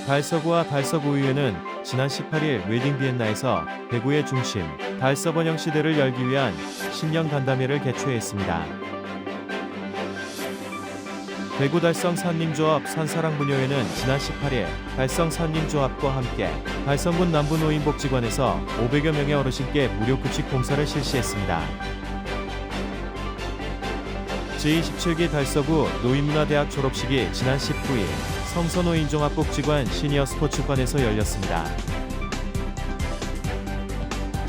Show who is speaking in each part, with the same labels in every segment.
Speaker 1: 달서구와 달서구의회는 지난 18일 웨딩 비엔나에서 대구의 중심 달서번영 시대를 열기 위한 신년 간담회를 개최했습니다. 대구 달성 산림조합 산사랑부녀회는 지난 18일 달성 산림조합과 함께 달성군 남부 노인복지관에서 500여 명의 어르신께 무료 급식 봉사를 실시했습니다. 제27기 달서구 노인문화대학 졸업식이 지난 19일 성서노인종합복지관 시니어 스포츠관에서 열렸습니다.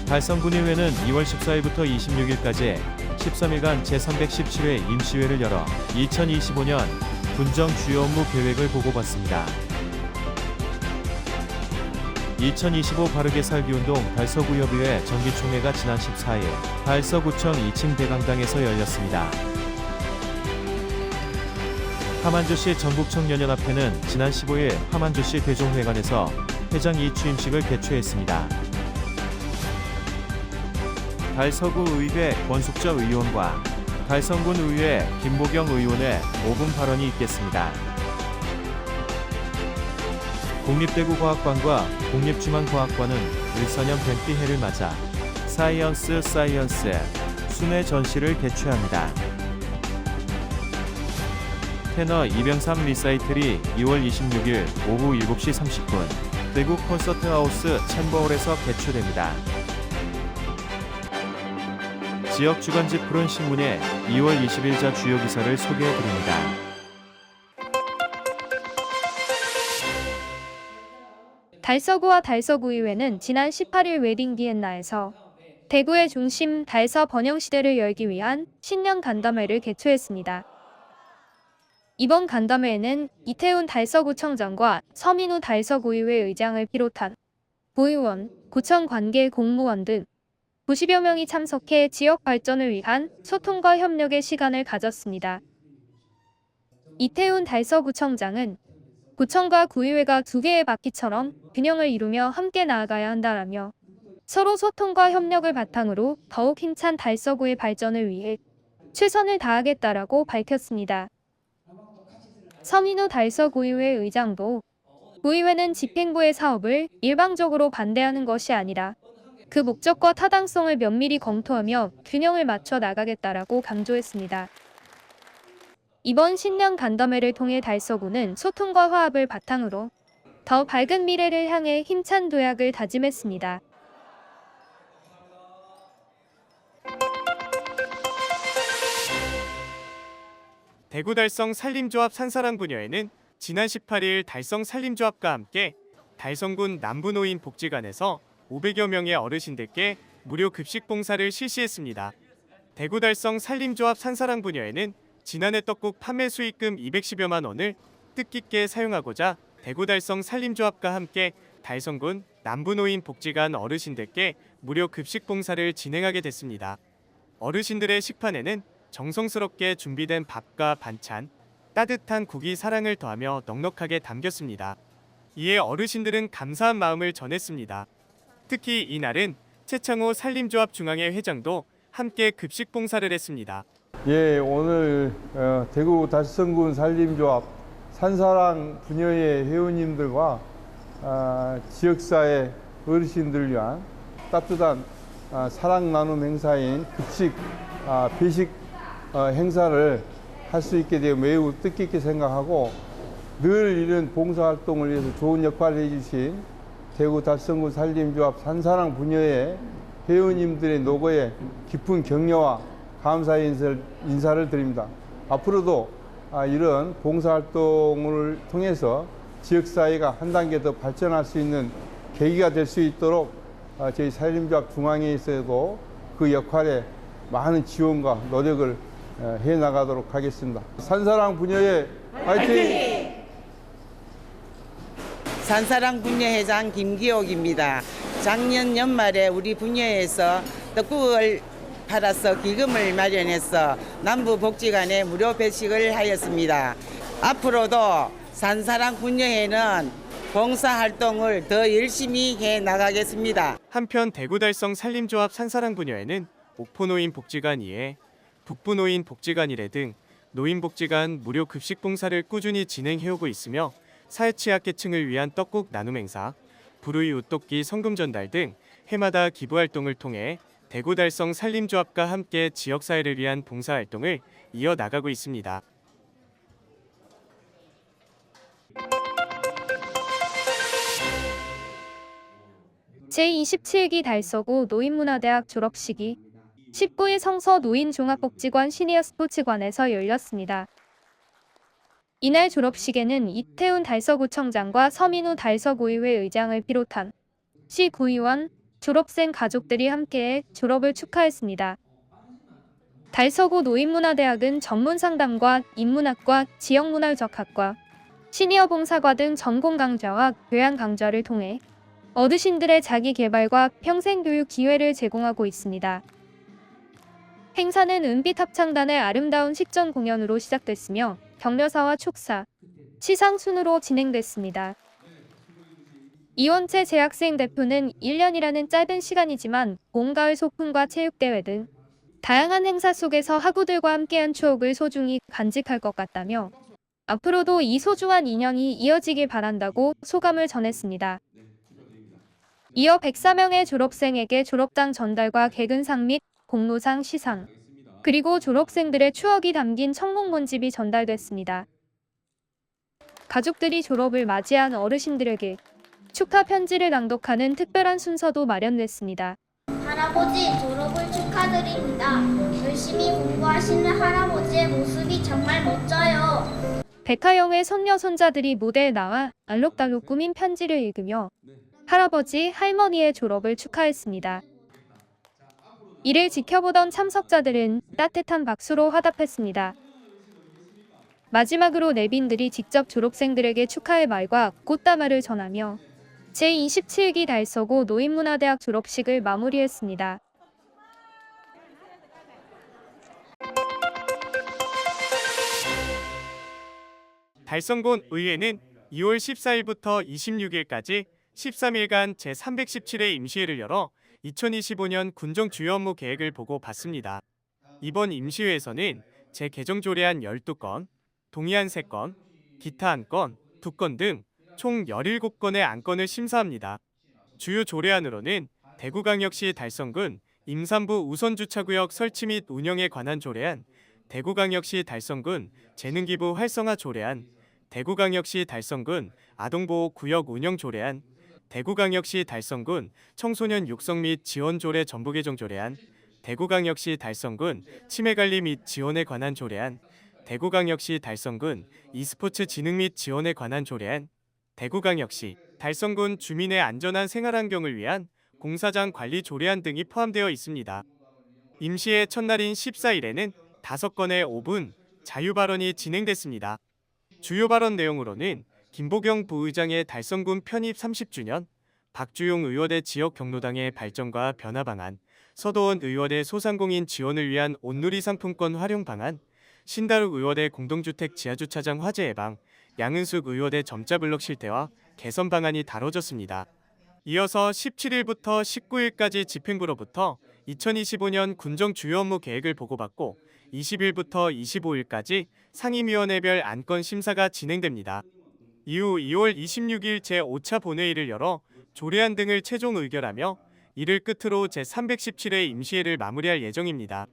Speaker 1: 달성군의회는 2월 14일부터 26일까지 13일간 제317회 임시회를 열어 2025년 군정 주요 업무 계획을 보고받습니다. 2025 바르게 살기 운동 달서구협의회 정기총회가 지난 14일 달서구청 2층 대강당에서 열렸습니다. 함안주시 전국청년연합회는 지난 15일 함안주시 대종회관에서 회장 2취임식을 개최했습니다. 달서구 의회 권숙저 의원과 달성군 의회 김보경 의원의 5분 발언이 있겠습니다. 국립대구과학관과 국립중앙과학관은 104년 뱀띠 해를 맞아 사이언스 순회 전시를 개최합니다. 테너 이병삼 리사이틀이 2월 26일 오후 7시 30분 대구 콘서트하우스 챔버홀에서 개최됩니다. 지역 주간지 푸른 신문의 2월 20일자 주요 기사를 소개해드립니다.
Speaker 2: 달서구와 달서구의회는 지난 18일 웨딩 비엔나에서 대구의 중심 달서 번영 시대를 열기 위한 신년 간담회를 개최했습니다. 이번 간담회에는 이태훈 달서구청장과 서민우 달서구의회 의장을 비롯한 구의원, 구청 관계 공무원 등 90여 명이 참석해 지역 발전을 위한 소통과 협력의 시간을 가졌습니다. 이태훈 달서구청장은 구청과 구의회가 두 개의 바퀴처럼 균형을 이루며 함께 나아가야 한다라며 서로 소통과 협력을 바탕으로 더욱 힘찬 달서구의 발전을 위해 최선을 다하겠다라고 밝혔습니다. 서민우 달서구의회 의장도 구의회는 집행부의 사업을 일방적으로 반대하는 것이 아니라 그 목적과 타당성을 면밀히 검토하며 균형을 맞춰 나가겠다라고 강조했습니다. 이번 신년 간담회를 통해 달서구는 소통과 화합을 바탕으로 더 밝은 미래를 향해 힘찬 도약을 다짐했습니다.
Speaker 3: 대구 달성 산림조합 산사랑부녀회는 지난 18일 달성 산림조합과 함께 달성군 남부노인 복지관에서 500여 명의 어르신들께 무료 급식 봉사를 실시했습니다. 대구 달성 산림조합 산사랑부녀회는 지난해 떡국 판매 수익금 210여만 원을 뜻깊게 사용하고자 대구 달성 산림조합과 함께 달성군 남부노인 복지관 어르신들께 무료 급식 봉사를 진행하게 됐습니다. 어르신들의 식판에는 정성스럽게 준비된 밥과 반찬, 따뜻한 국이 사랑을 더하며 넉넉하게 담겼습니다. 이에 어르신들은 감사한 마음을 전했습니다. 특히 이날은 최창호 산림조합 중앙회 회장도 함께 급식 봉사를 했습니다.
Speaker 4: 예, 오늘 대구 달성군 산림조합 산사랑 부녀회 회원님들과 지역사회 어르신들을 위한 따뜻한 사랑 나눔 행사인 급식 배식 행사를 할 수 있게 되어 매우 뜻깊게 생각하고 늘 이런 봉사활동을 위해서 좋은 역할을 해주신 대구 달성군 산림조합 산사랑 부녀회 회원님들의 노고에 깊은 격려와 감사의 인사를 드립니다. 앞으로도 이런 봉사활동을 통해서 지역사회가 한 단계 더 발전할 수 있는 계기가 될 수 있도록 저희 산림조합 중앙회에서도 그 역할에 많은 지원과 노력을 해나가도록 하겠습니다. 산사랑 부녀회 화이팅!
Speaker 5: 산사랑 부녀회장 김기옥입니다. 작년 연말에 우리 부녀회에서 떡국을 팔아서 기금을 마련해서 남부복지관에 무료 배식을 하였습니다. 앞으로도 산사랑 부녀회는 봉사활동을 더 열심히 해나가겠습니다.
Speaker 3: 한편 대구 달성 산림조합 산사랑 부녀회는 옥포노인 복지관 이외 북부노인 복지관 1회 등 노인복지관 무료 급식 봉사를 꾸준히 진행해오고 있으며 사회 취약계층을 위한 떡국 나눔 행사, 불우이 웃돕기 성금 전달 등 해마다 기부 활동을 통해 대구 달성 산림조합과 함께 지역사회를 위한 봉사활동을 이어나가고 있습니다.
Speaker 2: 제27기 달서구 노인문화대학 졸업식이 19일 성서 노인종합복지관 시니어 스포츠관에서 열렸습니다. 이날 졸업식에는 이태훈 달서구청장과 서민우 달서구의회 의장을 비롯한 시 구의원, 졸업생 가족들이 함께해 졸업을 축하했습니다. 달서구 노인문화대학은 전문상담과 인문학과, 지역문화유적학과, 시니어 봉사과 등 전공 강좌와 교양 강좌를 통해 어르신들의 자기 개발과 평생 교육 기회를 제공하고 있습니다. 행사는 은빛 합창단의 아름다운 식전 공연으로 시작됐으며 격려사와 축사, 시상 순으로 진행됐습니다. 이원채 재학생 대표는 1년이라는 짧은 시간이지만 봄, 가을 소풍과 체육대회 등 다양한 행사 속에서 학우들과 함께한 추억을 소중히 간직할 것 같다며 앞으로도 이 소중한 인연이 이어지길 바란다고 소감을 전했습니다. 이어 104명의 졸업생에게 졸업장 전달과 개근상 및 공로상 시상, 그리고 졸업생들의 추억이 담긴 청공문집이 전달됐습니다. 가족들이 졸업을 맞이한 어르신들에게 축하 편지를 낭독하는 특별한 순서도 마련됐습니다.
Speaker 6: 할아버지 졸업을 축하드립니다. 열심히 공부하시는 할아버지의 모습이 정말 멋져요.
Speaker 2: 백화영의 손녀 손자들이 무대에 나와 알록달록 꾸민 편지를 읽으며 할아버지, 할머니의 졸업을 축하했습니다. 이를 지켜보던 참석자들은 따뜻한 박수로 화답했습니다. 마지막으로 내빈들이 직접 졸업생들에게 축하의 말과 꽃다발을 전하며 제27기 달서구 노인문화대학 졸업식을 마무리했습니다.
Speaker 3: 달성군 의회는 2월 14일부터 26일까지 13일간 제317회 임시회를 열어 2025년 군정 주요 업무 계획을 보고 받습니다. 이번 임시회에서는 재개정 조례안 12건, 동의안 3건, 기타 1건, 2건 등 총 17건의 안건을 심사합니다. 주요 조례안으로는 대구광역시 달성군 임산부 우선주차구역 설치 및 운영에 관한 조례안, 대구광역시 달성군 재능기부 활성화 조례안, 대구광역시 달성군 아동보호구역 운영 조례안, 대구광역시 달성군 청소년 육성 및 지원 조례 전부 개정 조례안, 대구광역시 달성군 치매관리 및 지원에 관한 조례안, 대구광역시 달성군 e스포츠 진흥 및 지원에 관한 조례안, 대구광역시 달성군 주민의 안전한 생활환경을 위한 공사장 관리 조례안 등이 포함되어 있습니다. 임시회 첫날인 14일에는 5건의 5분 자유발언이 진행됐습니다. 주요 발언 내용으로는 김보경 부의장의 달성군 편입 30주년, 박주용 의원의 지역 경로당의 발전과 변화 방안, 서도원 의원의 소상공인 지원을 위한 온누리 상품권 활용 방안, 신다룩 의원의 공동주택 지하주차장 화재 예방, 양은숙 의원의 점자블럭 실태와 개선 방안이 다뤄졌습니다. 이어서 17일부터 19일까지 집행부로부터 2025년 군정 주요 업무 계획을 보고받고 20일부터 25일까지 상임위원회별 안건 심사가 진행됩니다. 이후 2월 26일 제5차 본회의를 열어 조례안 등을 최종 의결하며 이를 끝으로 제317회 임시회를 마무리할 예정입니다.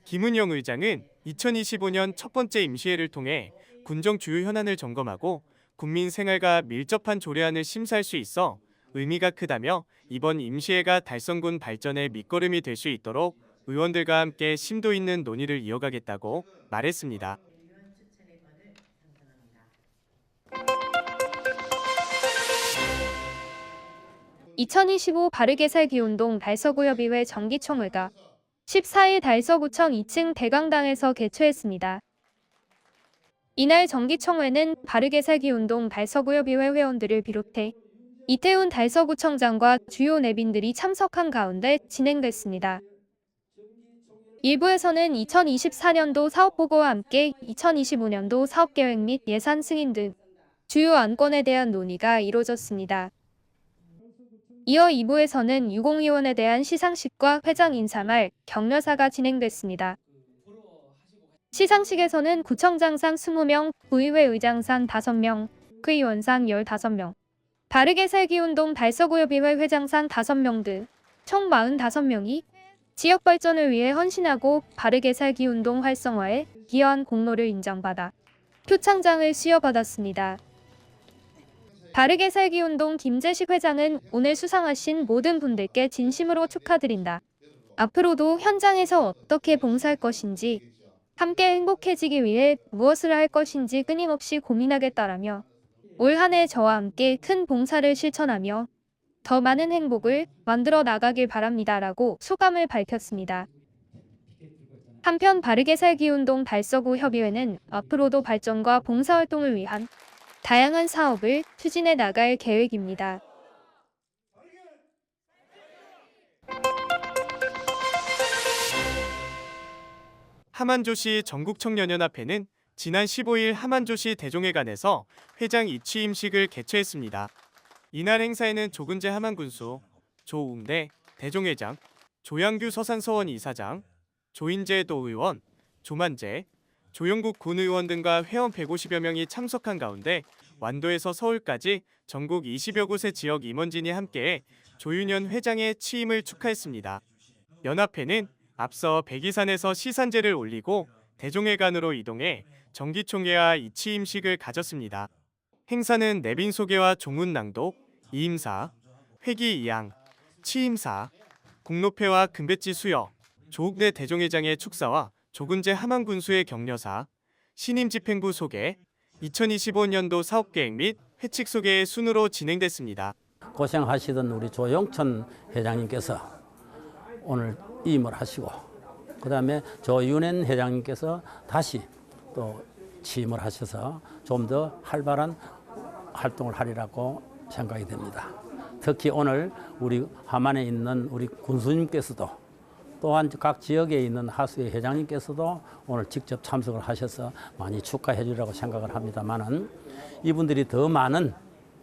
Speaker 3: 김은영 의장은 2025년 첫 번째 임시회를 통해 군정 주요 현안을 점검하고 국민 생활과 밀접한 조례안을 심사할 수 있어 의미가 크다며 이번 임시회가 달성군 발전의 밑거름이 될 수 있도록 의원들과 함께 심도 있는 논의를 이어가겠다고 말했습니다.
Speaker 2: (2025) 바르게 살기 운동 달서구협의회 정기총회가 14일 달서구청 2층 대강당에서 개최했습니다. 이날 정기총회는 바르게 살기 운동 달서구협의회 회원들을 비롯해 이태훈 달서구청장과 주요 내빈들이 참석한 가운데 진행됐습니다. 일부에서는 2024년도 사업보고와 함께 2025년도 사업계획 및 예산 승인 등 주요 안건에 대한 논의가 이뤄졌습니다. 이어 2부에서는 유공위원에 대한 시상식과 회장 인사말, 격려사가 진행됐습니다. 시상식에서는 구청장상 20명, 구의회 의장상 5명, 국회의원상 15명, 바르게 살기 운동 달서구협의회 회장상 5명 등 총 45명이 지역 발전을 위해 헌신하고 바르게 살기 운동 활성화에 기여한 공로를 인정받아 표창장을 수여받았습니다. 바르게 살기 운동 김재식 회장은 오늘 수상하신 모든 분들께 진심으로 축하드린다. 앞으로도 현장에서 어떻게 봉사할 것인지, 함께 행복해지기 위해 무엇을 할 것인지 끊임없이 고민하겠다라며 올 한 해 저와 함께 큰 봉사를 실천하며 더 많은 행복을 만들어 나가길 바랍니다라고 소감을 밝혔습니다. 한편 바르게 살기 운동 달서구 협의회는 앞으로도 발전과 봉사활동을 위한 다양한 사업을 추진해 나갈 계획입니다.
Speaker 3: 하만조시 전국청년연합회는 지난 15일 하만조시 대종회관에서 회장 이취임식을 개최했습니다. 이날 행사에는 조근재 하만군수, 조웅대 대종회장, 조양규 서산서원 이사장, 조인재 도의원, 조만재, 조영국 군의원 등과 회원 150여 명이 참석한 가운데 완도에서 서울까지 전국 20여 곳의 지역 임원진이 함께 조윤현 회장의 취임을 축하했습니다. 연합회는 앞서 백이산에서 시산제를 올리고 대종회관으로 이동해 정기총회와 이취임식을 가졌습니다. 행사는 내빈 소개와 종훈 낭독, 이임사, 회기 이양, 취임사, 공로패와 금배지 수여, 조욱대 대종회장의 축사와 조근재 하만군수의 격려사, 신임집행부 소개, 2025년도 사업계획 및 회칙 소개의 순으로 진행됐습니다.
Speaker 7: 고생하시던 우리 조영천 회장님께서 오늘 임을 하시고, 그 다음에 조윤현 회장님께서 다시 또 취임을 하셔서 좀 더 활발한 활동을 하리라고 생각이 됩니다. 특히 오늘 우리 하만에 있는 우리 군수님께서도 또한 각 지역에 있는 하수회 회장님께서도 오늘 직접 참석을 하셔서 많이 축하해 주리라고 생각을 합니다만은 이분들이 더 많은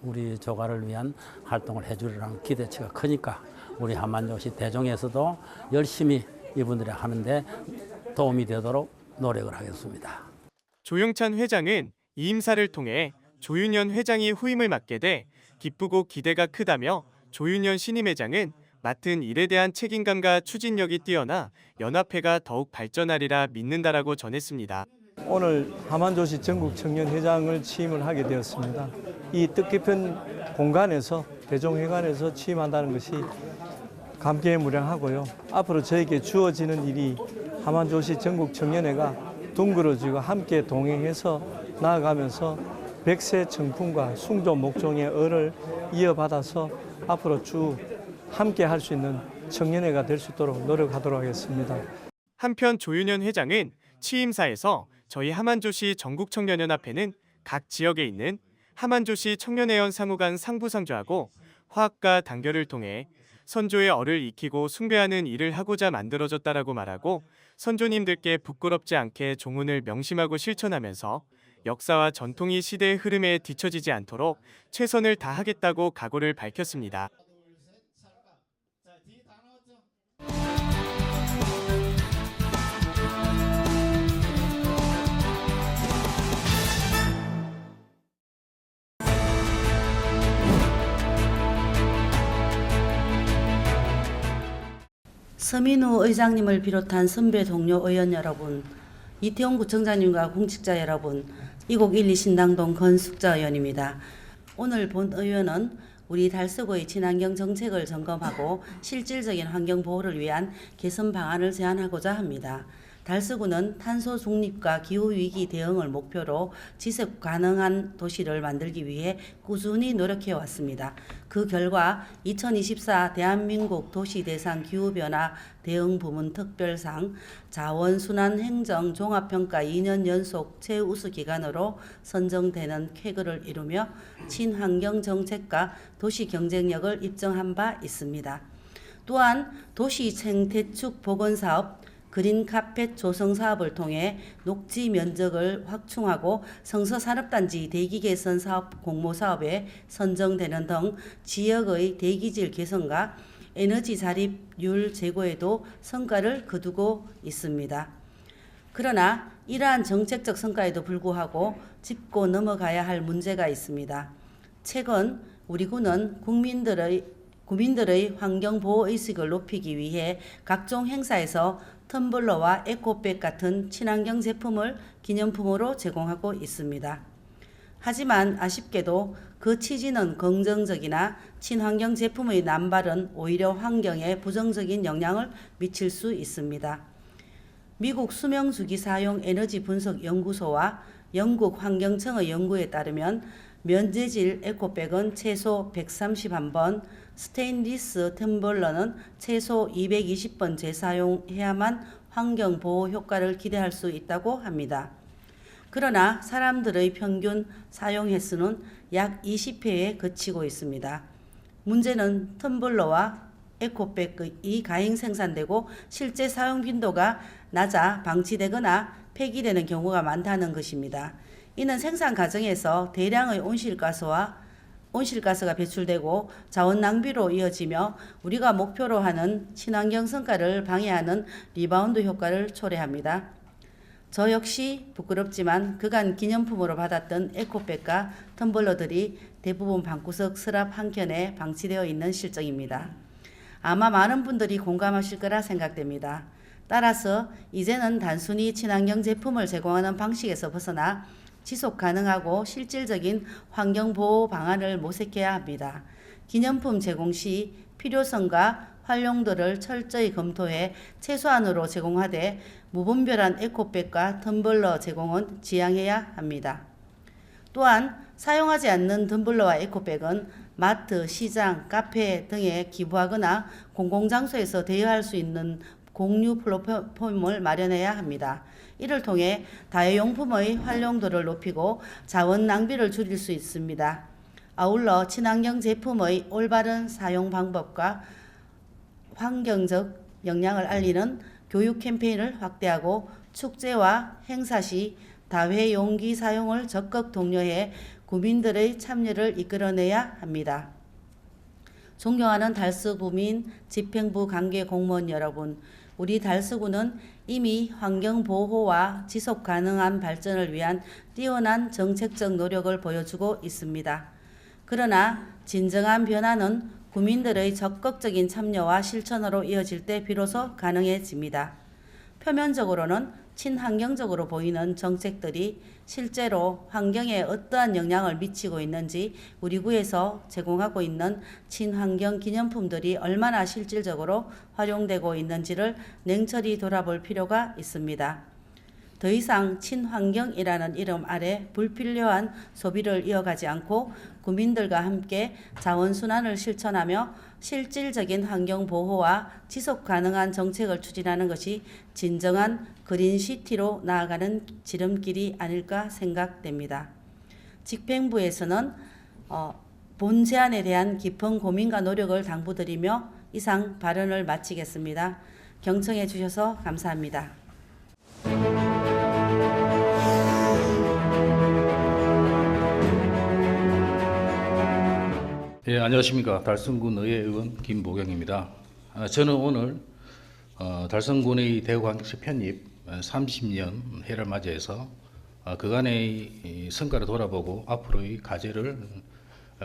Speaker 7: 우리 조가를 위한 활동을 해 주리라는 기대치가 크니까 우리 하만조시 대종에서도 열심히 이분들이 하는데 도움이 되도록 노력을 하겠습니다.
Speaker 3: 조영찬 회장은 이임사를 통해 조윤현 회장이 후임을 맡게 돼 기쁘고 기대가 크다며 조윤현 신임 회장은 맡은 일에 대한 책임감과 추진력이 뛰어나 연합회가 더욱 발전하리라 믿는다라고 전했습니다.
Speaker 8: 오늘 하만조시 전국청년회장을 취임을 하게 되었습니다. 이 뜻깊은 공간에서 대종회관에서 취임한다는 것이 감개무량하고요. 앞으로 저에게 주어지는 일이 하만조시 전국청년회가 둥그러지고 함께 동행해서 나아가면서 백세 청풍과 숭조 목종의 을을 이어받아서 앞으로 쭉 함께 할 수 있는 청년회가 될 수 있도록 노력하도록 하겠습니다.
Speaker 3: 한편 조윤현 회장은 취임사에서 저희 하만조시 전국청년연합회는 각 지역에 있는 하만조시 청년회원 상호간 상부상조하고 화합과 단결을 통해 선조의 얼을 익히고 숭배하는 일을 하고자 만들어졌다라고 말하고 선조님들께 부끄럽지 않게 종훈을 명심하고 실천하면서 역사와 전통이 시대의 흐름에 뒤처지지 않도록 최선을 다하겠다고 각오를 밝혔습니다.
Speaker 9: 서민우 의장님을 비롯한 선배 동료 의원 여러분, 이태원 구청장님과 공직자 여러분, 이곡 1, 2 신당동 건숙자 의원입니다. 오늘 본 의원은 우리 달서구의 친환경 정책을 점검하고 실질적인 환경 보호를 위한 개선 방안을 제안하고자 합니다. 달서구는 탄소 중립과 기후위기 대응을 목표로 지속 가능한 도시를 만들기 위해 꾸준히 노력해 왔습니다. 그 결과 2024 대한민국 도시대상 기후변화 대응 부문 특별상 자원순환행정 종합평가 2년 연속 최우수 기관으로 선정되는 쾌거를 이루며 친환경 정책과 도시 경쟁력을 입증한 바 있습니다. 또한 도시 생태축 복원사업, 그린 카펫 조성 사업을 통해 녹지 면적을 확충하고 성서산업단지 대기 개선 사업 공모 사업에 선정되는 등 지역의 대기질 개선과 에너지 자립률 제고에도 성과를 거두고 있습니다. 그러나 이러한 정책적 성과에도 불구하고 짚고 넘어가야 할 문제가 있습니다. 최근 우리 군은 국민들의 환경보호의식을 높이기 위해 각종 행사에서 텀블러와 에코백 같은 친환경 제품을 기념품으로 제공하고 있습니다. 하지만 아쉽게도 그 취지는 긍정적이나 친환경 제품의 남발은 오히려 환경에 부정적인 영향을 미칠 수 있습니다. 미국 수명주기 사용 에너지 분석 연구소와 영국 환경청의 연구에 따르면 면재질 에코백은 최소 131번, 스테인리스 텀블러는 최소 220번 재사용해야만 환경보호 효과를 기대할 수 있다고 합니다. 그러나 사람들의 평균 사용 횟수는 약 20회에 그치고 있습니다. 문제는 텀블러와 에코백이 가행 생산되고 실제 사용 빈도가 낮아 방치되거나 폐기되는 경우가 많다는 것입니다. 이는 생산 과정에서 대량의 온실가스가 배출되고 자원 낭비로 이어지며 우리가 목표로 하는 친환경 성과를 방해하는 리바운드 효과를 초래합니다. 저 역시 부끄럽지만 그간 기념품으로 받았던 에코백과 텀블러들이 대부분 방구석 서랍 한켠에 방치되어 있는 실정입니다. 아마 많은 분들이 공감하실 거라 생각됩니다. 따라서 이제는 단순히 친환경 제품을 제공하는 방식에서 벗어나 지속 가능하고 실질적인 환경보호 방안을 모색해야 합니다. 기념품 제공 시 필요성과 활용도를 철저히 검토해 최소한으로 제공하되 무분별한 에코백과 텀블러 제공은 지양해야 합니다. 또한 사용하지 않는 텀블러와 에코백은 마트, 시장, 카페 등에 기부하거나 공공장소에서 대여할 수 있는 공유 플랫폼을 마련해야 합니다. 이를 통해 다회용품의 활용도를 높이고 자원 낭비를 줄일 수 있습니다. 아울러 친환경 제품의 올바른 사용 방법과 환경적 영향을 알리는 교육 캠페인을 확대하고 축제와 행사 시 다회용기 사용을 적극 독려해 구민들의 참여를 이끌어내야 합니다. 존경하는 달서구민, 집행부 관계 공무원 여러분, 우리 달서구는 이미 환경보호와 지속가능한 발전을 위한 뛰어난 정책적 노력을 보여주고 있습니다. 그러나 진정한 변화는 구민들의 적극적인 참여와 실천으로 이어질 때 비로소 가능해집니다. 표면적으로는 친환경적으로 보이는 정책들이 실제로 환경에 어떠한 영향을 미치고 있는지, 우리 구에서 제공하고 있는 친환경 기념품들이 얼마나 실질적으로 활용되고 있는지를 냉철히 돌아볼 필요가 있습니다. 더 이상 친환경이라는 이름 아래 불필요한 소비를 이어가지 않고 국민들과 함께 자원순환을 실천하며 실질적인 환경보호와 지속가능한 정책을 추진하는 것이 진정한 그린시티로 나아가는 지름길이 아닐까 생각됩니다. 집행부에서는 본 제안에 대한 깊은 고민과 노력을 당부드리며 이상 발언을 마치겠습니다. 경청해 주셔서 감사합니다.
Speaker 10: 예, 안녕하십니까. 달성군 의회의원 김보경입니다. 저는 오늘 달성군의 대구광역시 편입 30년 해를 맞이해서 그간의 성과를 돌아보고 앞으로의 과제를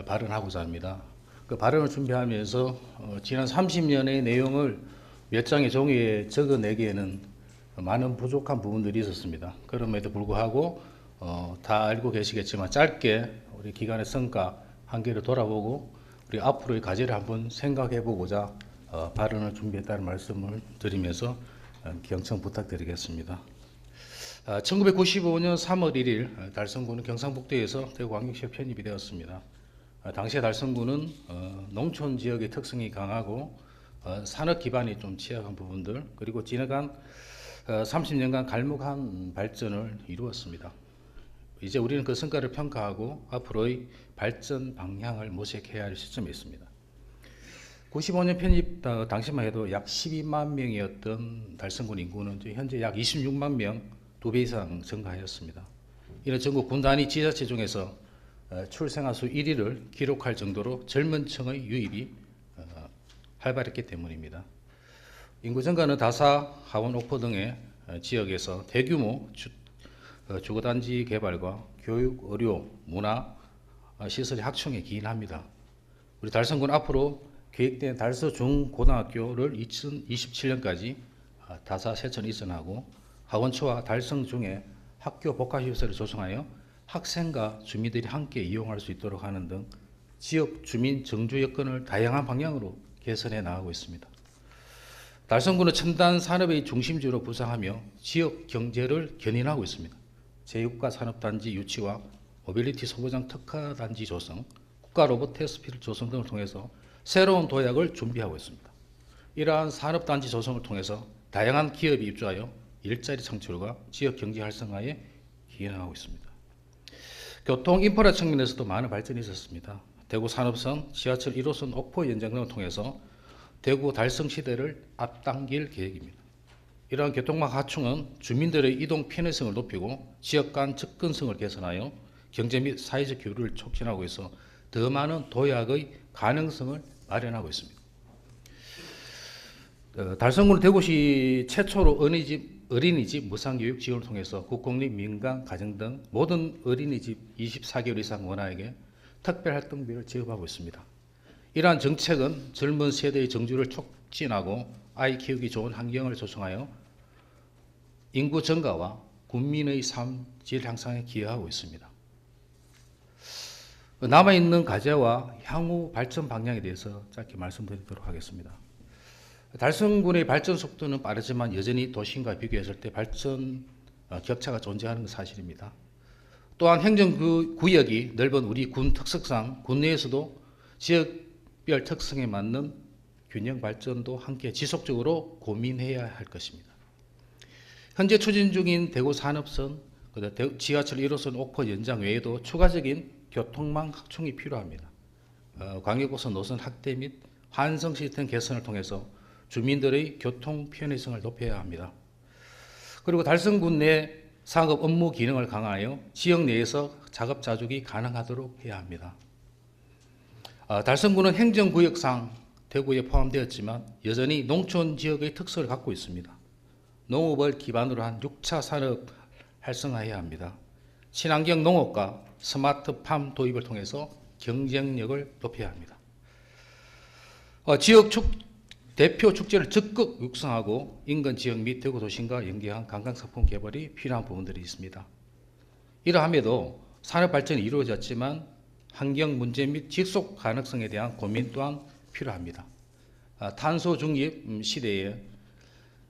Speaker 10: 발언하고자 합니다. 그 발언을 준비하면서 지난 30년의 내용을 몇 장의 종이에 적어내기에는 많은 부족한 부분들이 있었습니다. 그럼에도 불구하고 다 알고 계시겠지만 짧게 우리 기간의 성과 한계를 돌아보고 우리 앞으로의 과제를 한번 생각해 보고자 발언을 준비했다는 말씀을 드리면서 경청 부탁드리겠습니다. 1995년 3월 1일 달성군은 경상북도에서 대구광역시에 편입이 되었습니다. 당시에 달성군은 농촌 지역의 특성이 강하고 산업 기반이 좀 취약한 부분들, 그리고 지나간 30년간 갈목한 발전을 이루었습니다. 이제 우리는 그 성과를 평가하고 앞으로의 발전 방향을 모색해야 할 시점에 있습니다. 95년 편입 당시만 해도 약 12만 명이었던 달성군 인구는 현재 약 26만 명, 2배 이상 증가하였습니다. 이는 전국 군 단위 지자체 중에서 출생아 수 1위를 기록할 정도로 젊은 층의 유입이 활발했기 때문입니다. 인구 증가는 다사, 하원, 옥포 등의 지역에서 대규모 주거단지 개발과 교육, 의료, 문화 시설의 확충에 기인합니다. 우리 달성군 앞으로 계획된 달서 중고등학교를 2027년까지 다사 세천 이전하고 하원초와 달성 중에 학교 복합시설을 조성하여 학생과 주민들이 함께 이용할 수 있도록 하는 등 지역 주민 정주 여건을 다양한 방향으로 개선해 나가고 있습니다. 달성군은 첨단 산업의 중심지로 부상하며 지역 경제를 견인하고 있습니다. 제6가 산업단지 유치와 모빌리티 소보장 특화단지 조성, 국가 로봇 테스트필드 조성 등을 통해서 새로운 도약을 준비하고 있습니다. 이러한 산업단지 조성을 통해서 다양한 기업이 입주하여 일자리 창출과 지역 경제 활성화에 기여하고 있습니다. 교통 인프라 측면에서도 많은 발전이 있었습니다. 대구 산업선, 지하철 1호선 옥포 연장 등을 통해서 대구 달성 시대를 앞당길 계획입니다. 이러한 교통망 확충은 주민들의 이동 편의성을 높이고 지역 간 접근성을 개선하여 경제 및 사회적 교류를 촉진하고 있어 더 많은 도약의 가능성을 마련하고 있습니다. 달성군은 대구시 최초로 어린이집 무상교육 지원을 통해서 국공립, 민간, 가정 등 모든 어린이집 24개월 이상 원아에게 특별활동비를 지급하고 있습니다. 이러한 정책은 젊은 세대의 정주를 촉진하고 아이 키우기 좋은 환경을 조성하여 인구 증가와 국민의 삶 질 향상에 기여하고 있습니다. 남아있는 과제와 향후 발전 방향에 대해서 짧게 말씀드리도록 하겠습니다. 달성군의 발전 속도는 빠르지만 여전히 도심과 비교했을 때 발전 격차가 존재하는 건 사실입니다. 또한 행정구역이 넓은 우리 군 특성상 군 내에서도 지역별 특성에 맞는 균형 발전도 함께 지속적으로 고민해야 할 것입니다. 현재 추진 중인 대구 산업선, 지하철 1호선 옥포 연장 외에도 추가적인 교통망 확충이 필요합니다. 광역고속 노선 확대 및 환승 시스템 개선을 통해서 주민들의 교통 편의성을 높여야 합니다. 그리고 달성군 내 상업 업무 기능을 강화하여 지역 내에서 작업자족이 가능하도록 해야 합니다. 달성군은 행정구역상 대구에 포함되었지만 여전히 농촌 지역의 특성을 갖고 있습니다. 농업을 기반으로 한 6차 산업 활성화해야 합니다. 친환경 농업과 스마트팜 도입을 통해서 경쟁력을 높여야 합니다. 지역 대표 축제를 적극 육성하고 인근 지역 및 대구 도심과 연계한 관광상품 개발이 필요한 부분들이 있습니다. 이러함에도 산업 발전이 이루어졌지만 환경 문제 및 지속 가능성에 대한 고민 또한 필요합니다. 탄소 중립 시대에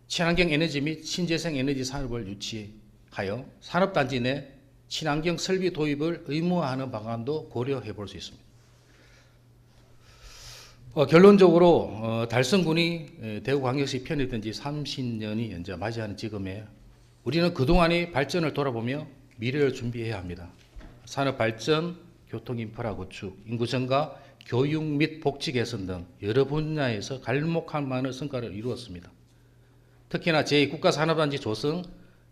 Speaker 10: 친환경 에너지 및 신재생 에너지 산업을 유치하여 산업단지 내 친환경 설비 도입을 의무화하는 방안도 고려해 볼 수 있습니다. 결론적으로 달성군이 대구광역시 편입된 지 30년이 현재 맞이하는 지금에 우리는 그동안의 발전을 돌아보며 미래를 준비해야 합니다. 산업 발전, 교통 인프라 구축, 인구 증가, 교육 및 복지 개선 등 여러 분야에서 갈목할 만한 성과를 이루었습니다. 특히나 제2국가산업단지 조성,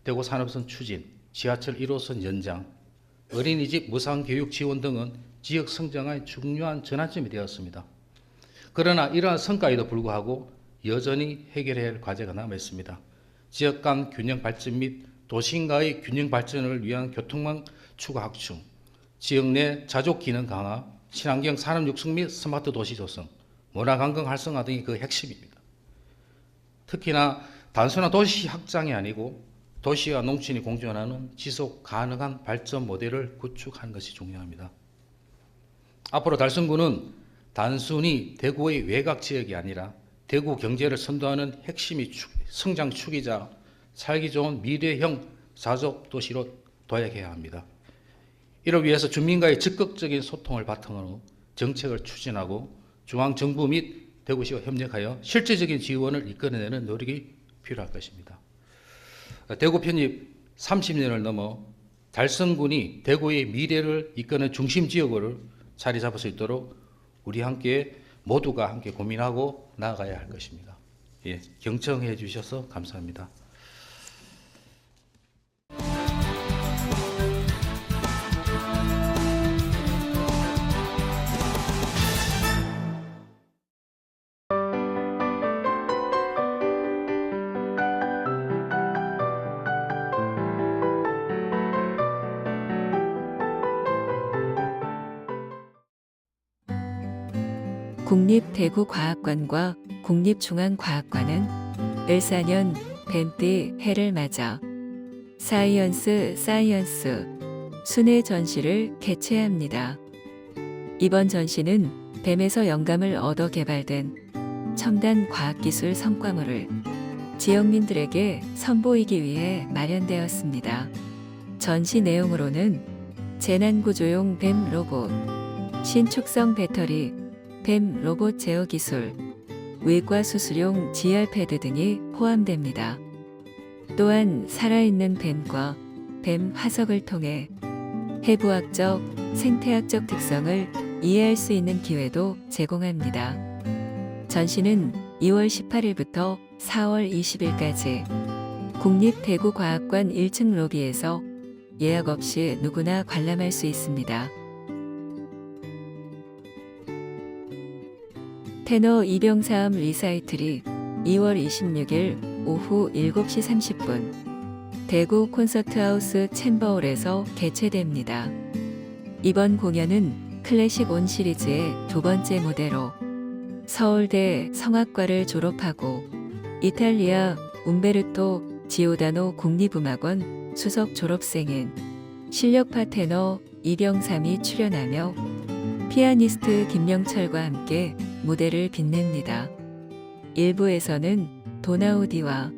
Speaker 10: 대구 산업선 추진, 지하철 1호선 연장, 어린이집 무상교육 지원 등은 지역 성장의 중요한 전환점이 되었습니다. 그러나 이러한 성과에도 불구하고 여전히 해결해야 할 과제가 남아 있습니다. 지역 간 균형 발전 및 도심과의 균형 발전을 위한 교통망 추가 확충, 지역 내 자족 기능 강화, 친환경 산업 육성 및 스마트 도시 조성, 문화관광 활성화 등이 그 핵심입니다. 특히나 단순한 도시 확장이 아니고 도시와 농촌이 공존하는 지속 가능한 발전 모델을 구축하는 것이 중요합니다. 앞으로 달성군은 단순히 대구의 외곽 지역이 아니라 대구 경제를 선도하는 핵심이 성장 축이자 살기 좋은 미래형 자족 도시로 도약해야 합니다. 이를 위해서 주민과의 적극적인 소통을 바탕으로 정책을 추진하고 중앙정부 및 대구시와 협력하여 실질적인 지원을 이끌어내는 노력이 필요할 것입니다. 대구 편입 30년을 넘어 달성군이 대구의 미래를 이끄는 중심 지역으로 자리 잡을 수 있도록 우리 모두가 함께 고민하고 나아가야 할 것입니다. 예, 경청해 주셔서 감사합니다.
Speaker 11: 국립대구과학관과 국립중앙과학관은 을사년 뱀띠 해를 맞아 사이언스 순회 전시를 개최합니다. 이번 전시는 뱀에서 영감을 얻어 개발된 첨단 과학기술 성과물을 지역민들에게 선보이기 위해 마련되었습니다. 전시 내용으로는 재난구조용 뱀 로봇, 신축성 배터리, 뱀 로봇 제어 기술, 외과 수술용 GR 패드 등이 포함됩니다. 또한 살아있는 뱀과 뱀 화석을 통해 해부학적, 생태학적 특성을 이해할 수 있는 기회도 제공합니다. 전시는 2월 18일부터 4월 20일까지 국립대구과학관 1층 로비에서 예약 없이 누구나 관람할 수 있습니다. 테너 이병사암 리사이틀이 2월 26일 오후 7시 30분 대구 콘서트하우스 챔버홀에서 개최됩니다. 이번 공연은 클래식 온 시리즈의 두 번째 무대로 서울대 성악과를 졸업하고 이탈리아 움베르토 지오다노 국립음악원 수석 졸업생인 실력파 테너 이병삼이 출연하며 피아니스트 김명철과 함께 무대를 빛냅니다. 1부에서는 도나우디와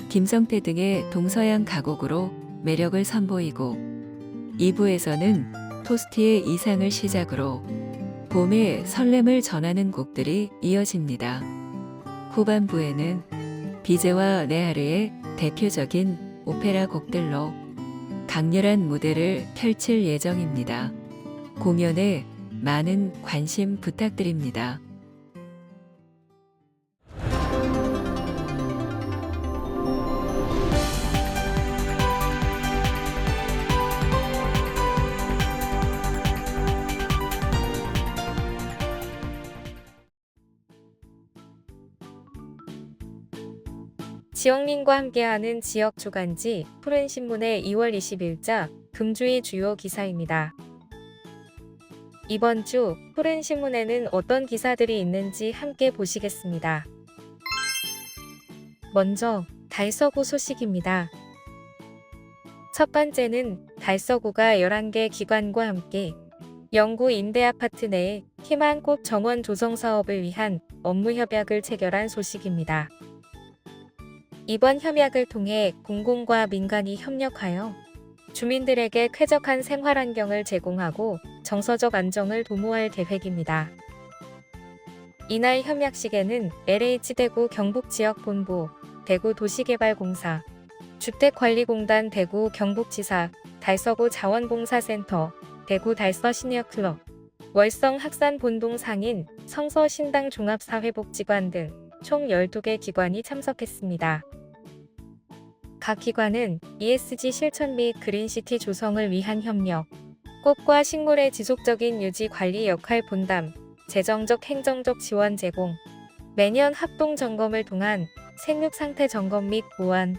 Speaker 11: 김성태 등의 동서양 가곡으로 매력을 선보이고 2부에서는 토스티의 이상을 시작으로 봄의 설렘을 전하는 곡들이 이어집니다. 후반부에는 비제와 레아르의 대표적인 오페라 곡들로 강렬한 무대를 펼칠 예정입니다. 공연에 많은 관심 부탁드립니다.
Speaker 12: 지역민과 함께하는 지역 주간지 푸른신문의 2월 20일자 금주의 주요 기사입니다. 이번 주 푸른신문에는 어떤 기사들이 있는지 함께 보시겠습니다. 먼저 달서구 소식입니다. 첫 번째는 달서구가 11개 기관과 함께 영구 임대아파트 내에 희망꽃 정원 조성 사업을 위한 업무 협약을 체결한 소식입니다. 이번 협약을 통해 공공과 민간이 협력하여 주민들에게 쾌적한 생활 환경을 제공하고 정서적 안정을 도모할 계획입니다. 이날 협약식에는 LH대구 경북지역본부, 대구도시개발공사, 주택관리공단 대구 경북지사, 달서구 자원봉사센터, 대구 달서 시니어클럽, 월성 학산본동 상인, 성서 신당 종합사회복지관 등 총 12개 기관이 참석했습니다. 각 기관은 ESG 실천 및 그린시티 조성을 위한 협력, 꽃과 식물의 지속적인 유지 관리 역할 분담, 재정적 행정적 지원 제공, 매년 합동 점검을 통한 생육 상태 점검 및 보완,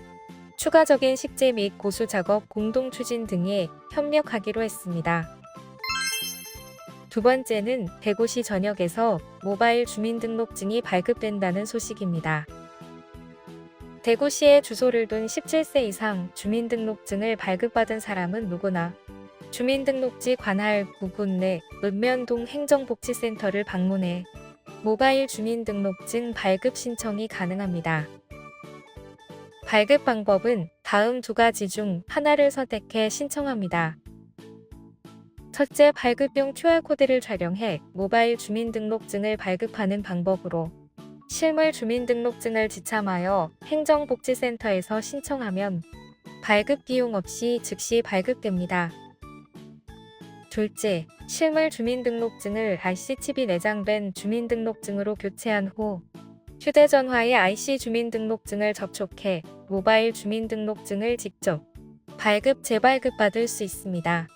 Speaker 12: 추가적인 식재 및 고수 작업 공동 추진 등에 협력하기로 했습니다. 두 번째는 대구시 전역에서 모바일 주민등록증이 발급된다는 소식입니다. 대구시에 주소를 둔 17세 이상 주민등록증을 발급받은 사람은 누구나 주민등록지 관할 구군 내 읍면동 행정복지센터를 방문해 모바일 주민등록증 발급 신청이 가능합니다. 발급 방법은 다음 두 가지 중 하나를 선택해 신청합니다. 첫째, 발급용 QR코드를 촬영해 모바일 주민등록증을 발급하는 방법으로 실물 주민등록증을 지참하여 행정복지센터에서 신청하면 발급 비용 없이 즉시 발급됩니다. 둘째, 실물 주민등록증을 RC칩이 내장된 주민등록증으로 교체한 후 휴대전화에 IC 주민등록증을 접촉해 모바일 주민등록증을 직접 발급, 재발급 받을 수 있습니다.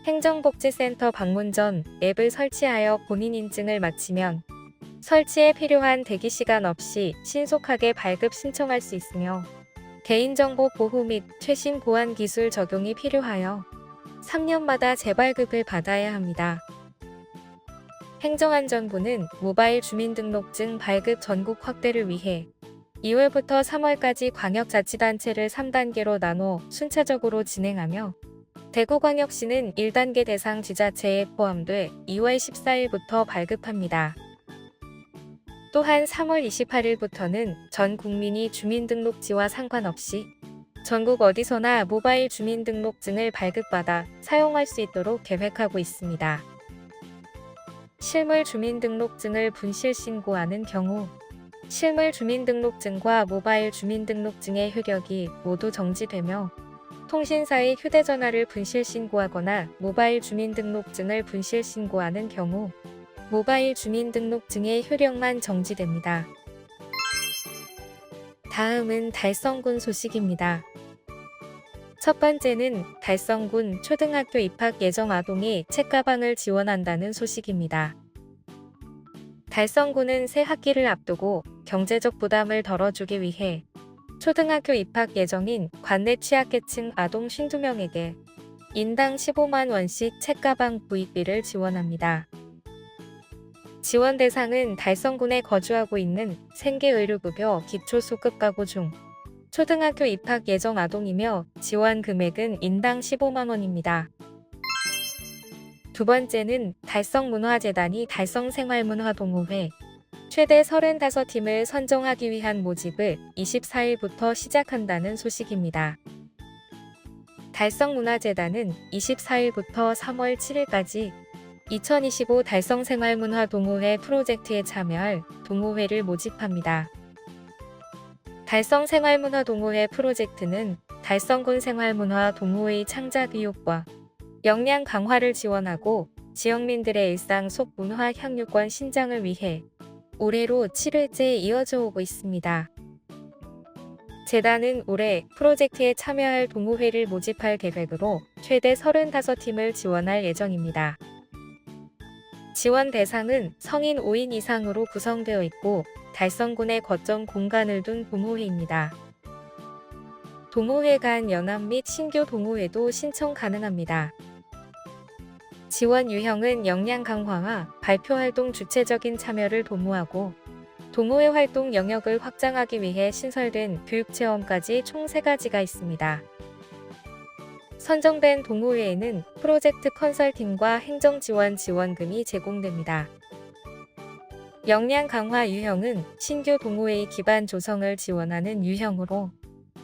Speaker 12: 행정복지센터 방문 전 앱을 설치하여 본인 인증을 마치면 설치에 필요한 대기시간 없이 신속하게 발급 신청할 수 있으며 개인정보 보호 및 최신 보안 기술 적용이 필요하여 3년마다 재발급을 받아야 합니다. 행정안전부는 모바일 주민등록증 발급 전국 확대를 위해 2월부터 3월까지 광역자치단체를 3단계로 나눠 순차적으로 진행하며 대구광역시는 1단계 대상 지자체에 포함돼 2월 14일부터 발급합니다. 또한 3월 28일부터는 전 국민이 주민등록지와 상관없이 전국 어디서나 모바일 주민등록증을 발급받아 사용할 수 있도록 계획하고 있습니다. 실물 주민등록증을 분실 신고하는 경우 실물 주민등록증과 모바일 주민등록증의 효력이 모두 정지되며 통신사의 휴대전화를 분실 신고하거나 모바일 주민등록증을 분실 신고하는 경우 모바일 주민등록증의 효력만 정지됩니다. 다음은 달성군 소식입니다. 첫 번째는 달성군 초등학교 입학 예정 아동이 책가방을 지원한다는 소식입니다. 달성군은 새 학기를 앞두고 경제적 부담을 덜어주기 위해 초등학교 입학 예정인 관내 취약계층 아동 52명에게 인당 15만 원씩 책가방 구입비를 지원합니다. 지원 대상은 달성군에 거주하고 있는 생계의료급여 기초수급 가구 중 초등학교 입학 예정 아동이며 지원 금액은 인당 15만 원입니다. 두 번째는 달성문화재단이 달성생활문화동호회 최대 35팀을 선정하기 위한 모집을 24일부터 시작한다는 소식입니다. 달성문화재단은 24일부터 3월 7일까지 2025 달성생활문화동호회 프로젝트에 참여할 동호회를 모집합니다. 달성생활문화동호회 프로젝트는 달성군 생활문화동호회의 창작의욕과 역량 강화를 지원하고 지역민들의 일상 속 문화 향유권 신장을 위해 올해로 7회째 이어져 오고 있습니다. 재단은 올해 프로젝트에 참여할 동호회를 모집할 계획으로 최대 35팀을 지원할 예정입니다. 지원 대상은 성인 5인 이상으로 구성되어 있고 달성군에 거점 공간을 둔 동호회입니다. 동호회 간 연합 및 신규 동호회도 신청 가능합니다. 지원 유형은 역량 강화와 발표 활동 주체적인 참여를 도모하고 동호회 활동 영역을 확장하기 위해 신설된 교육체험까지 총 3가지가 있습니다. 선정된 동호회에는 프로젝트 컨설팅과 행정지원 지원금이 제공됩니다. 역량 강화 유형은 신규 동호회의 기반 조성을 지원하는 유형으로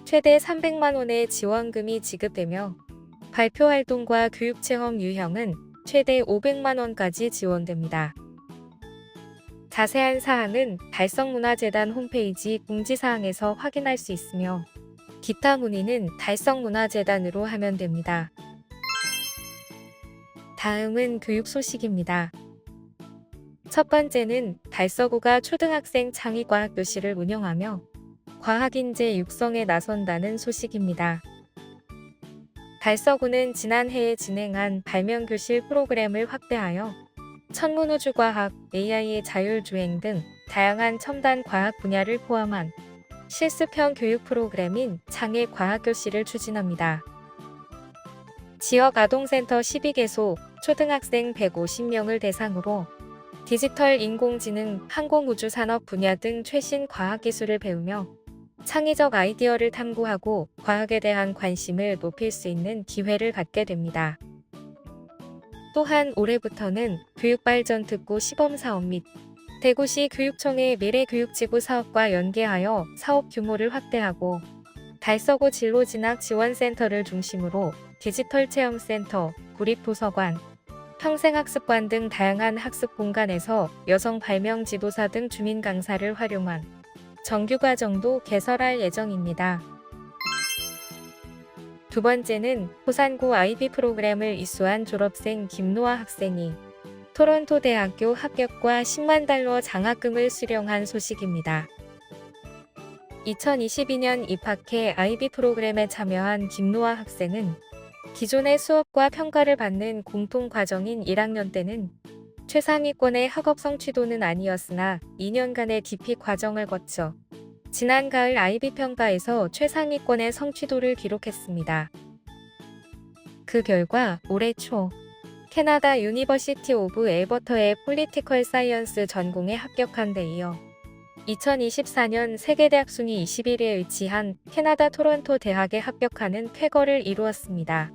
Speaker 12: 최대 300만 원의 지원금이 지급되며 발표 활동과 교육체험 유형은 최대 500만 원까지 지원됩니다. 자세한 사항은 달성문화재단 홈페이지 공지사항에서 확인할 수 있으며 기타 문의는 달성문화재단으로 하면 됩니다. 다음은 교육 소식입니다. 첫 번째는 달서구가 초등학생 창의과학교실을 운영하며 과학인재 육성에 나선다는 소식입니다. 달서구는 지난해에 진행한 발명교실 프로그램을 확대하여 천문우주과학, AI의 자율주행 등 다양한 첨단 과학 분야를 포함한 실습형 교육 프로그램인 창의과학교실을 추진합니다. 지역 아동센터 12개소 초등학생 150명을 대상으로 디지털 인공지능, 항공우주산업 분야 등 최신 과학기술을 배우며 창의적 아이디어를 탐구하고 과학에 대한 관심을 높일 수 있는 기회를 갖게 됩니다. 또한 올해부터는 교육발전특구 시범사업 및 대구시 교육청의 미래교육지구 사업과 연계하여 사업 규모를 확대하고 달서구 진로진학 지원센터를 중심으로 디지털 체험센터, 구립도서관, 평생학습관 등 다양한 학습 공간에서 여성 발명 지도사 등 주민 강사를 활용한 정규과정도 개설할 예정입니다. 두 번째는 포산구 IB 프로그램을 이수한 졸업생 김노아 학생이 토론토 대학교 합격과 10만 달러 장학금을 수령한 소식입니다. 2022년 입학해 IB 프로그램에 참여한 김노아 학생은 기존의 수업과 평가를 받는 공통과정인 1학년 때는 최상위권의 학업 성취도는 아니었으나 2년간의 DP 과정을 거쳐 지난 가을 IB 평가에서 최상위권의 성취도를 기록했습니다. 그 결과 올해 초 캐나다 유니버시티 오브 엘버터의 폴리티컬 사이언스 전공에 합격한 데 이어 2024년 세계대학 순위 21위에 위치한 캐나다 토론토 대학에 합격하는 쾌거를 이루었습니다.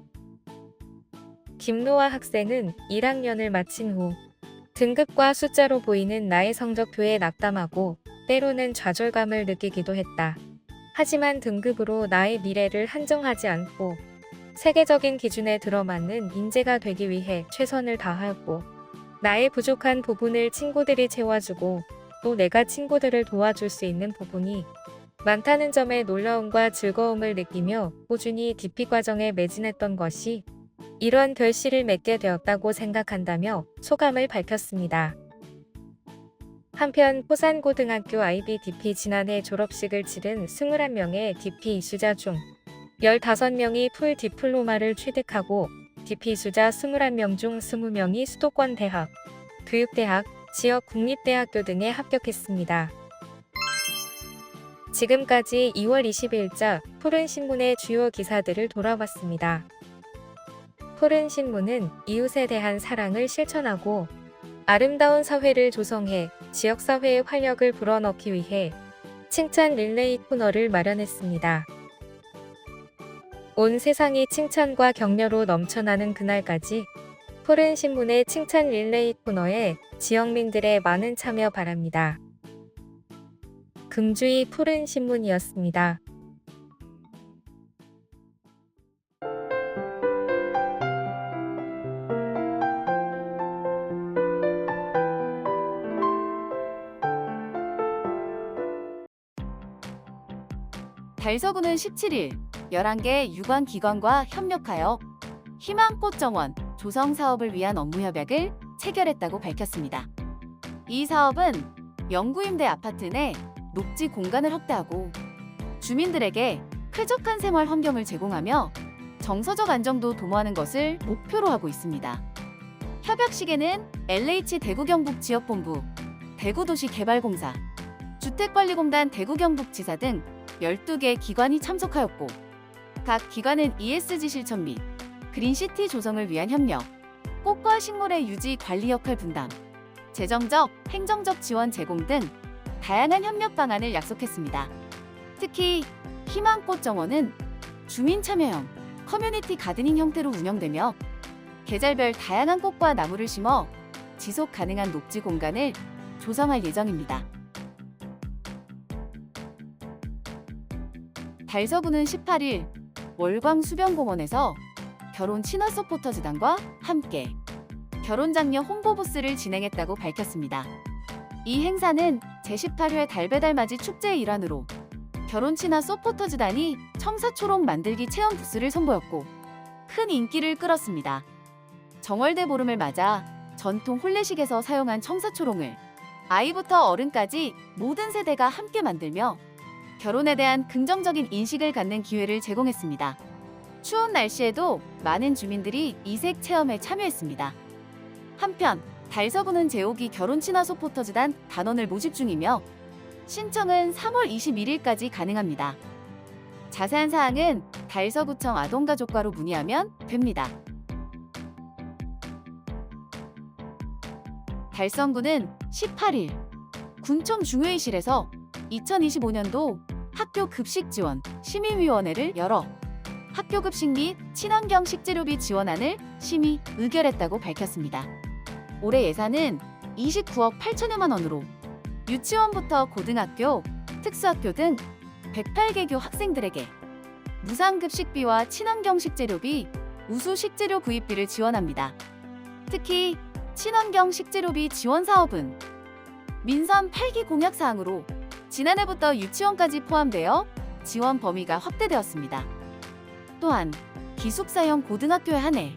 Speaker 12: 김노아 학생은 1학년을 마친 후 등급과 숫자로 보이는 나의 성적표에 낙담하고 때로는 좌절감을 느끼기도 했다. 하지만 등급으로 나의 미래를 한정하지 않고 세계적인 기준에 들어맞는 인재가 되기 위해 최선을 다하였고 나의 부족한 부분을 친구들이 채워주고 또 내가 친구들을 도와줄 수 있는 부분이 많다는 점에 놀라움과 즐거움을 느끼며 꾸준히 DP 과정에 매진했던 것이 이러한 결실을 맺게 되었다고 생각한다며 소감을 밝혔습니다. 한편 포산고등학교 IB DP 지난해 졸업식을 치른 21명의 DP 이수자 중 15명이 풀 디플로마를 취득하고 DP 이수자 21명 중 20명이 수도권 대학, 교육대학, 지역 국립대학교 등에 합격했습니다. 지금까지 2월 20일자 푸른신문의 주요 기사들을 돌아봤습니다. 푸른신문은 이웃에 대한 사랑을 실천하고 아름다운 사회를 조성해 지역사회의 활력을 불어넣기 위해 칭찬 릴레이 코너를 마련했습니다. 온 세상이 칭찬과 격려로 넘쳐나는 그날까지 푸른신문의 칭찬 릴레이 코너에 지역민들의 많은 참여 바랍니다. 금주의 푸른신문이었습니다.
Speaker 13: 달서구는 17일 11개 유관기관과 협력하여 희망꽃 정원 조성 사업을 위한 업무 협약을 체결했다고 밝혔습니다. 이 사업은 영구임대 아파트 내 녹지 공간을 확대하고 주민들에게 쾌적한 생활 환경을 제공하며 정서적 안정도 도모하는 것을 목표로 하고 있습니다. 협약식에는 LH 대구경북지역본부, 대구도시개발공사, 주택관리공단 대구경북지사 등 12개 기관이 참석하였고 각 기관은 ESG 실천 및 그린시티 조성을 위한 협력, 꽃과 식물의 유지 관리 역할 분담, 재정적, 행정적 지원 제공 등 다양한 협력 방안을 약속했습니다. 특히 희망꽃 정원은 주민 참여형 커뮤니티 가드닝 형태로 운영되며 계절별 다양한 꽃과 나무를 심어 지속 가능한 녹지 공간을 조성할 예정입니다. 달서구는 18일 월광 수변공원에서 결혼 친화 서포터즈단과 함께 결혼장려 홍보 부스를 진행했다고 밝혔습니다. 이 행사는 제18회 달배달맞이 축제의 일환으로 결혼 친화 서포터즈단이 청사초롱 만들기 체험 부스를 선보였고 큰 인기를 끌었습니다. 정월대 보름을 맞아 전통 혼례식에서 사용한 청사초롱을 아이부터 어른까지 모든 세대가 함께 만들며 결혼에 대한 긍정적인 인식을 갖는 기회를 제공했습니다. 추운 날씨에도 많은 주민들이 이색 체험에 참여했습니다. 한편 달서구는 제5기 결혼 친화 서포터즈단 단원을 모집 중이며 신청은 3월 21일까지 가능합니다. 자세한 사항은 달서구청 아동가족과로 문의하면 됩니다. 달성구는 18일 군청 중회의실에서 2025년도 학교 급식 지원 심의위원회를 열어 학교 급식 및 친환경 식재료비 지원안을 심의 의결했다고 밝혔습니다. 올해 예산은 29억 8천여만 원으로 유치원부터 고등학교, 특수학교 등 108개교 학생들에게 무상급식비와 친환경 식재료비, 우수 식재료 구입비를 지원합니다. 특히 친환경 식재료비 지원 사업은 민선 8기 공약사항으로 지난해부터 유치원까지 포함되어 지원 범위가 확대되었습니다. 또한 기숙사형 고등학교에 한해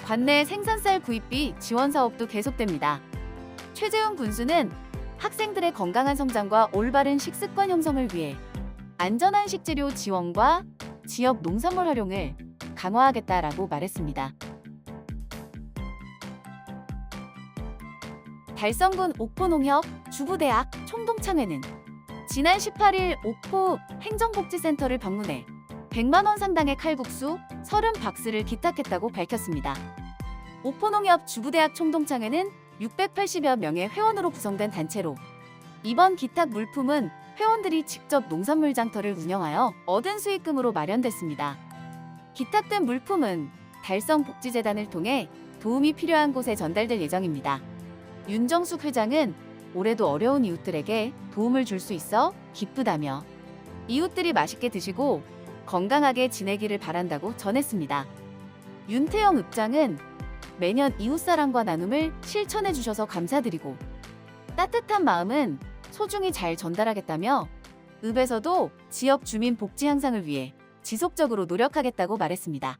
Speaker 13: 관내 생산쌀 구입비 지원 사업도 계속됩니다. 최재훈 군수는 학생들의 건강한 성장과 올바른 식습관 형성을 위해 안전한 식재료 지원과 지역 농산물 활용을 강화하겠다라고 말했습니다. 달성군 옥포농협 주부대학 총동창회는 지난 18일 옥포 행정복지센터를 방문해 100만 원 상당의 칼국수 30박스를 기탁했다고 밝혔습니다. 오포농협 주부대학 총동창회는 680여 명의 회원으로 구성된 단체로 이번 기탁 물품은 회원들이 직접 농산물 장터를 운영하여 얻은 수익금으로 마련됐습니다. 기탁된 물품은 달성복지재단을 통해 도움이 필요한 곳에 전달될 예정입니다. 윤정숙 회장은 올해도 어려운 이웃들에게 도움을 줄 수 있어 기쁘다며 이웃들이 맛있게 드시고 건강하게 지내기를 바란다고 전했습니다. 윤태영 읍장은 매년 이웃사랑과 나눔을 실천해 주셔서 감사드리고 따뜻한 마음은 소중히 잘 전달하겠다며 읍에서도 지역 주민 복지 향상을 위해 지속적으로 노력하겠다고 말했습니다.